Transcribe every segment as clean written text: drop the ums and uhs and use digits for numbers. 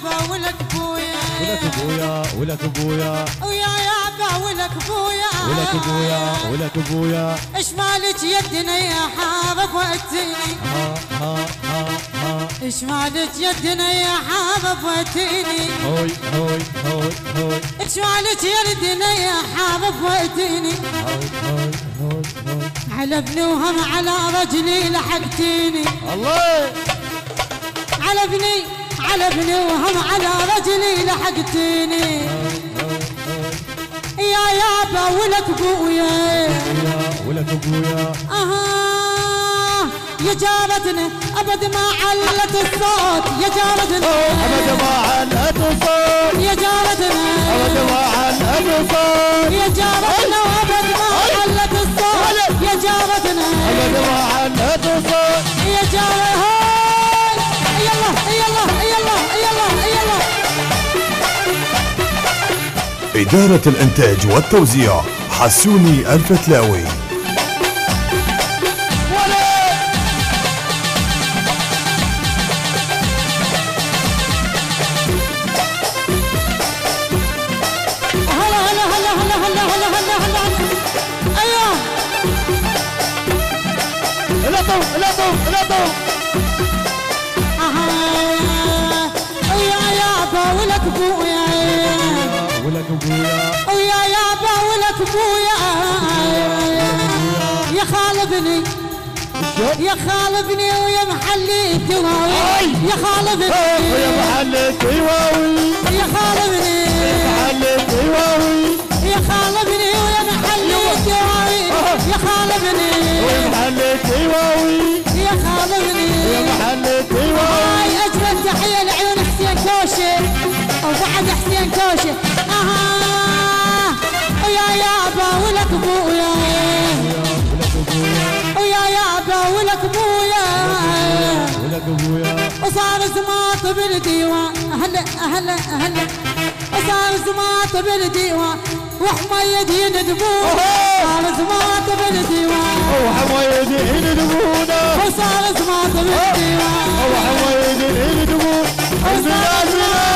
يابا ولك بويا ولك بويا ولك بويا ويا يابا ولك بويا ولك بويا ولك بويا ايش مالك يدنا يا حابب وقتيني ها ها ها ها ايش مالك يدنا يا حابب وقتيني هوي هوي هوي هوي ايش مالك يدنا يا حابب وقتيني هوي هوي هوي هوي على ابني وهم على رجلي لحقتيني الله على ابني وهم على رجلي لحقتيني يا يابا ولك بويا ولك بويا يا جارتنا ابد ما علت الصوت يا جارتنا ابد ما علت الصوت يا جارتنا ابد ما علت الصوت يا جارتنا وابد ما علت الصوت يا جارتنا ابد ما علت الصوت يا جارتنا يلا يلا يلا يلا يلا. إدارة الإنتاج والتوزيع حسوني الفتلاوي. ولك بويا ولك بويا ويا يابا ولك بويا يا خالبني يا خالبني ويا محلي تواوي يا خالبني ويا محل تواوي يا خالبني محل تواوي يا خالبني ويا محلي تواوي يا خالبني ويا محل تواوي يا خالبني ويا محل تواوي. هاي اجمل تحيه لعيون حسين كوشه وبعد حسين كوشه ويا يابا ولك بويا ويا يابا ولك بويا ولك بويا وصار زماط بالديوان هلا هلا هلا وصار زماط بالديوان وحميد يندبون صار زماط بالديوان وحميد يندبون وصار زماط بالديوان وحميد يندبون البلاد بلاد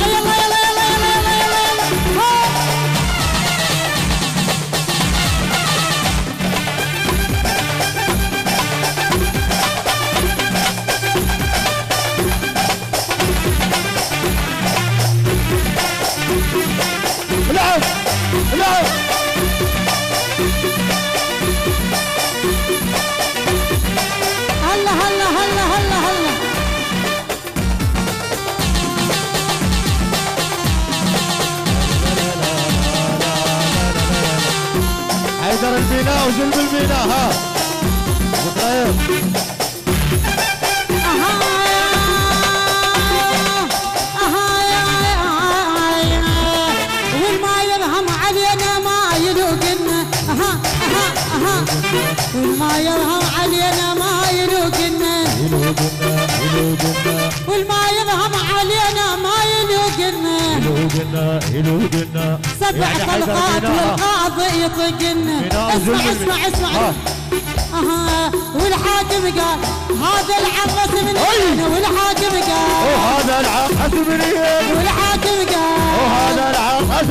يلا يلا يلا يلا يلا يلا العب العب هلا هلا هلا هلا هلا حيدر البناء وجلب البناء ها ذكريات والما يرهم علينا ما يلوقنا والما يرهم علينا ما يلوقنا والما يرهم علينا ما يلوقنا يلوقنا سبع طلقات والقاضي يطقنا اسمع اسمع اسمع والحاكم قال هذا العرس من هنا والحاكم قال وهذا العرس من هنا والحاكم قال وهذا العرس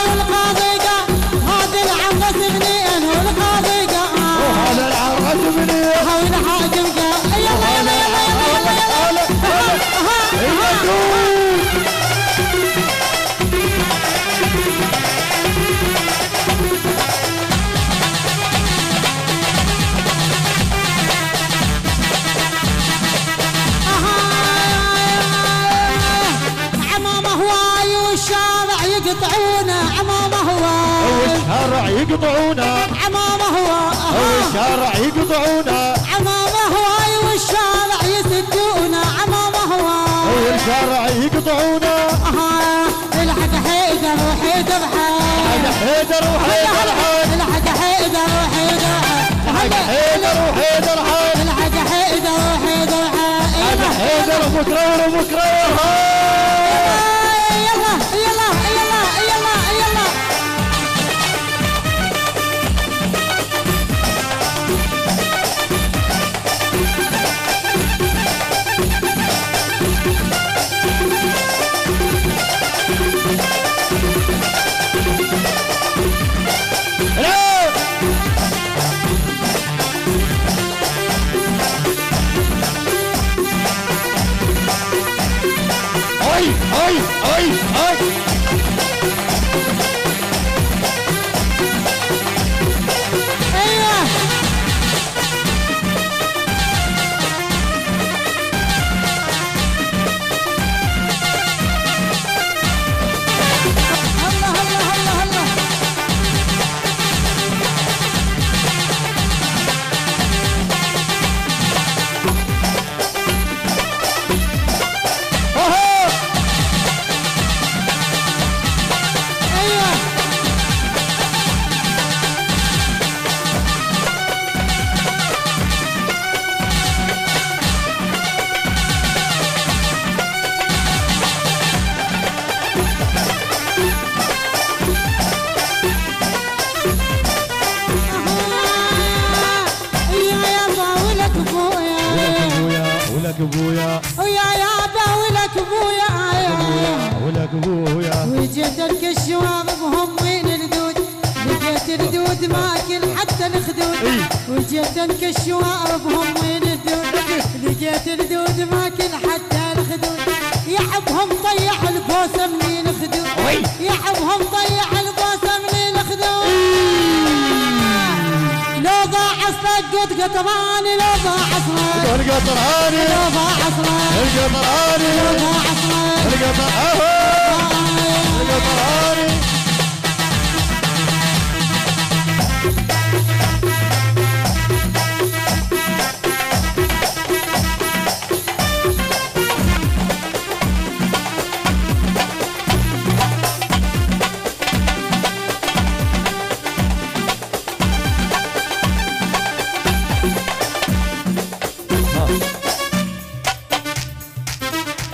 والقاضي قال هذا العرس من هنا والقاضي قال وهذا العرس من هنا والحاكم قال يلا يلا يلا يلا يلا يقطعونا عمامه هو الشارع يقطعونا عمامه هو الشارع يقطعونا عمامه هو والشارع يسدونا عمامه هو الشارع يقطعونا الحق حيدر وحيدر حيدر وحيدر الحق حيدر وحيدر الحق حيدر وحيدر الحق حيدر وحيدر حيدر وبكره وبكره هاي هاي هاي ايوه هلا هلا هلا هلا ايوه ولك ابويا ويا يابا ولك ابويا ولك ابويا وجدك الشوام بهم من الدود لقيت الدود ماكل حتى الخدود وجدك الشوام بهم من الدود لقيت الدود ماكل حتى الخدود يحبهم طيح البوسه من الخدود يحبهم طيح البوسه من الخدود لو ضاع اصلك قد قطراني لو ضاع اصلك القطراني لو ضاع اصلك القطراني لو ضاع اصلك القطراني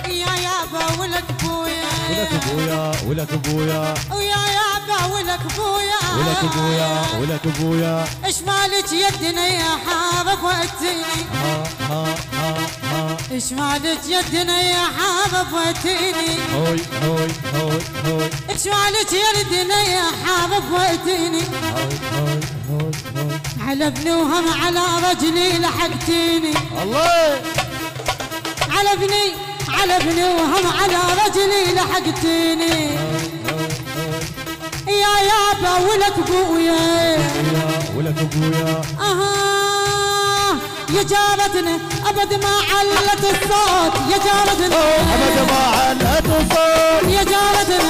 يا يابا ولك ابويا ولك ابويا ولك ابويا ويا يابا ولك ابويا ولك ابويا ولك ابويا ايش مالك يدنا يا حابب وقتيني ها ها ها ها ايش مالك يدنا يا حابب وقتيني هوي هوي هوي هوي ايش مالك يدنا يا حابب وقتيني هوي هوي هوي هوي على بنوهم على رجلي لحقتيني الله على بنوهم على رجلي لحقتيني يا يابا ولك ابويا ولك ابويا يا جارتنا ابد ما علت الصوت يا جارتنا ابد ما علت الصوت يا جارتنا